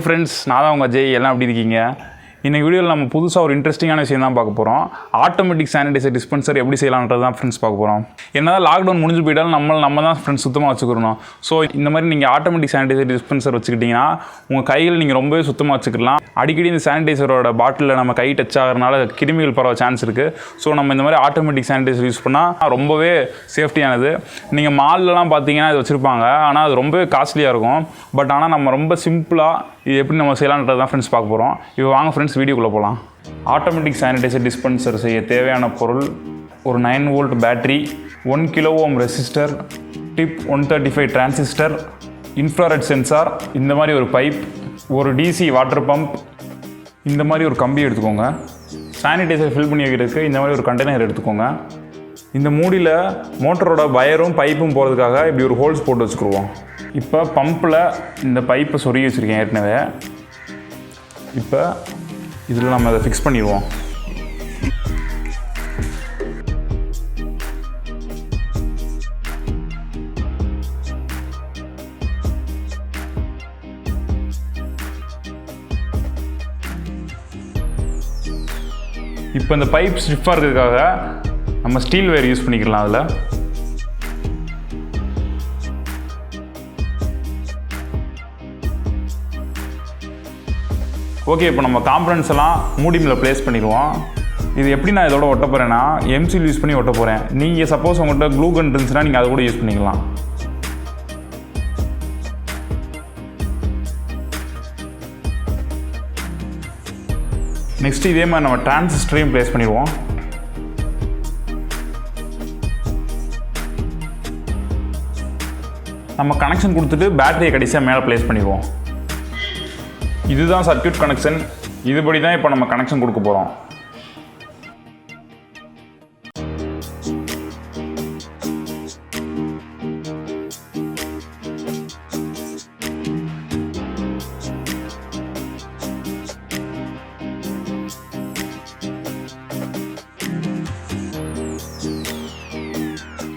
Friends, நான் தான் உங்கள் அஜய். எல்லாம் எப்படி இருக்கீங்க? இன்றைக்கி வீடியோவில் நம்ம புதுசாக ஒரு இன்ட்ரெஸ்டிங்கான விஷயம் தான் பார்க்க போகிறோம். ஆட்டோமேட்டிக் சானிடைசர் டிஸ்பென்சர் எப்படி செய்யலான்றது தான் ஃப்ரெண்ட்ஸ் பார்க்க போகிறோம். என்னதான் லாக்டவுன் முடிஞ்சு போயிட்டாலும் நம்ம தான் ஃப்ரெண்ட்ஸ் சுத்தமாக வச்சுக்கிறணும். ஸோ இந்த மாதிரி நீங்கள் ஆட்டோமேட்டிக் சானிடைசர் டிஸ்பென்சர் வச்சுக்கிட்டிங்கன்னா உங்கள் கைகள் நீங்கள் ரொம்பவே சுத்தமாக வச்சுக்கலாம். அடிக்கடி இந்த சானிடைசரோட பாட்டிலில் நம்ம கை டச் ஆகிறதுனால கிருமிகள் பரவ சான்ஸ் இருக்குது. ஸோ நம்ம இந்த மாதிரி ஆட்டோமேட்டிக் சானிடைசர் யூஸ் பண்ணால் ரொம்பவே சேஃப்டியானது. நீங்கள் மால்லலாம் பார்த்தீங்கன்னா இது வச்சுருப்பாங்க, ஆனால் அது ரொம்பவே காஸ்ட்லியாக இருக்கும். பட் ஆனால் நம்ம ரொம்ப சிம்பிளாக இது எப்படி நம்ம செய்யலான்றது தான் ஃப்ரெண்ட்ஸ் பார்க்க போகிறோம். இப்போ வாங்க ஃப்ரெண்ட்ஸ் வீடியோக்குள்ளே போகலாம். ஆட்டோமேட்டிக் சானிடைசர் டிஸ்பென்சர் செய்ய தேவையான பொருள்: ஒரு 9 volt battery, 1 kilo ohm resistor, TIP 135 transistor, infrared sensor, இந்த மாதிரி ஒரு பைப், ஒரு டிசி வாட்டர் பம்ப், இந்த மாதிரி ஒரு கம்பி எடுத்துக்கோங்க. சானிடைசர் ஃபில் பண்ணி வைக்கிறதுக்கு இந்த மாதிரி ஒரு கண்டெய்னர் எடுத்துக்கோங்க. இந்த மூடியில் மோட்டரோட வயரும் பைப்பும் போகிறதுக்காக இப்படி ஒரு ஹோல்ஸ் போட்டு வச்சுக்கிடுவோம். இப்போ பம்பில் இந்த பைப்பை சொருகி வச்சுருக்கேன் ஏற்கனவே. இப்போ இதில் நம்ம அதை ஃபிக்ஸ் பண்ணிடுவோம். இப்போ இந்த பைப் ஸ்டிஃபாக இருக்கிறதுக்காக நம்ம ஸ்டீல் வயர் யூஸ் பண்ணிக்கலாம். அதில் ஓகே, இப்போ நம்ம காம்பனன்ட்ஸ் எல்லாம் மூடிமில் ப்ளேஸ் பண்ணிடுவோம். இது எப்படி நான் இதோட ஒட்ட போகிறேன்னா, எம்சில் யூஸ் பண்ணி ஒட்ட போகிறேன். நீங்கள் சப்போஸ் உங்கள்கிட்ட க்ளூ கன் இருந்துச்சுன்னா நீங்கள் அதை கூட யூஸ் பண்ணிக்கலாம். நெக்ஸ்ட் இதே மாதிரி நம்ம டிரான்சிஸ்டரையும் ப்ளேஸ் பண்ணிடுவோம். நம்ம கனெக்ஷன் கொடுத்துட்டு பேட்டரியை கடைசியாக மேலே ப்ளேஸ் பண்ணிடுவோம். இதுதான் சர்க்யூட் கனெக்ஷன். இதுபடி தான் இப்போ நம்ம கனெக்ஷன் கொடுக்க போகிறோம்.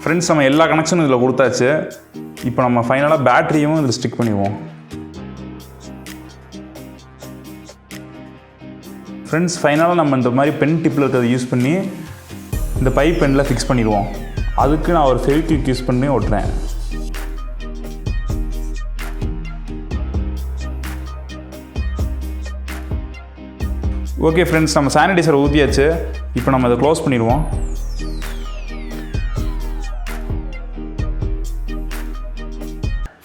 ஃப்ரெண்ட்ஸ், நம்ம எல்லா கனெக்ஷனும் இதில் கொடுத்தாச்சு. இப்போ நம்ம ஃபைனலாக பேட்டரியும் இதில் ஸ்டிக் பண்ணிடுவோம். ஃப்ரெண்ட்ஸ், ஃபைனலாக நம்ம இந்த மாதிரி பென் டிப்பில் இருக்கிறத யூஸ் பண்ணி இந்த பைப் பெனில் ஃபிக்ஸ் பண்ணிடுவோம். அதுக்கு நான் ஒரு ஃபெவிக்விக் யூஸ் பண்ணி ஒட்டுறேன். ஓகே ஃப்ரெண்ட்ஸ், நம்ம சானிடைசரை ஊற்றியாச்சு. இப்போ நம்ம அதை க்ளோஸ் பண்ணிடுவோம்.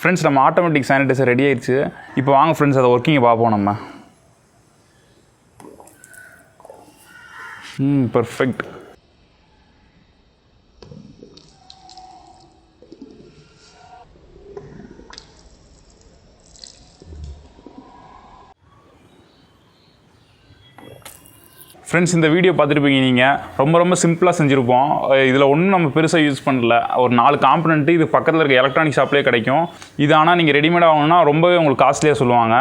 ஃப்ரெண்ட்ஸ், நம்ம ஆட்டோமேட்டிக் சானிடைசர் ரெடி ஆயிடுச்சு. இப்போ வாங்க ஃப்ரெண்ட்ஸ் அதை ஒர்க்கிங்கை பார்ப்போம். நம்ம பர்ஃபெக்ட். ஃப்ரெண்ட்ஸ், இந்த வீடியோ பார்த்துருப்பீங்க. நீங்கள் ரொம்ப சிம்பிளாக செஞ்சுருப்போம். இதில் ஒன்றும் நம்ம பெருசாக யூஸ் பண்ணல. ஒரு 4 காம்பனண்ட்டு இது பக்கத்தில் இருக்க எலக்ட்ரானிக் ஷாப்லேயே கிடைக்கும். இது ஆனால் நீங்கள் ரெடிமேடாக வாங்கினா ரொம்பவே உங்களுக்கு காஸ்ட்லியாக சொல்லுவாங்க.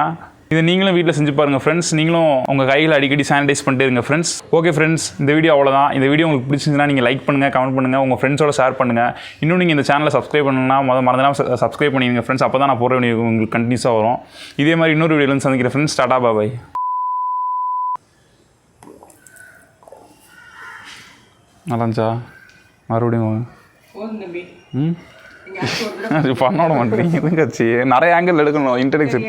இது நீங்களும் வீட்டில் செஞ்சு பாருங்கள் ஃப்ரெண்ட்ஸ். நீங்களும் உங்கள் கையில் அடிக்கடி சானிடைஸ் பண்ணிட்டே இருங்க ஃப்ரெண்ட்ஸ். ஓகே ஃப்ரெண்ட்ஸ், இந்த வீடியோ அவ்வளோதான். இந்த வீடியோ உங்களுக்கு பிடிச்சிருந்துன்னா நீங்கள் லைக் பண்ணுங்கள், கமெண்ட் பண்ணுங்கள், உங்கள் ஃப்ரெண்ட்ஸோட ஷேர் பண்ணுங்கள். இன்னும் நீங்கள் இந்த சேனலை சப்ஸ்கிரைப் பண்ணுங்கன்னா மறந்துடாம சப்ஸ்கிரைப் பண்ணிடுங்க ஃப்ரெண்ட்ஸ். அப்போ தான் நான் போகிற வீடியோ உங்களுக்கு கண்டினியூஸாக வரும். இதே மாதிரி இன்னொரு வீடியோவில் சந்திக்கிறேன் ஃப்ரெண்ட்ஸ். டாடா பாய். நல்லாச்சா? மறுபடியும் அது பண்ணோட மாட்டேங்க. இதுங்காச்சு நிறைய ஆங்கிள் எடுக்கணும். இன்ட்ரடக்ஷன்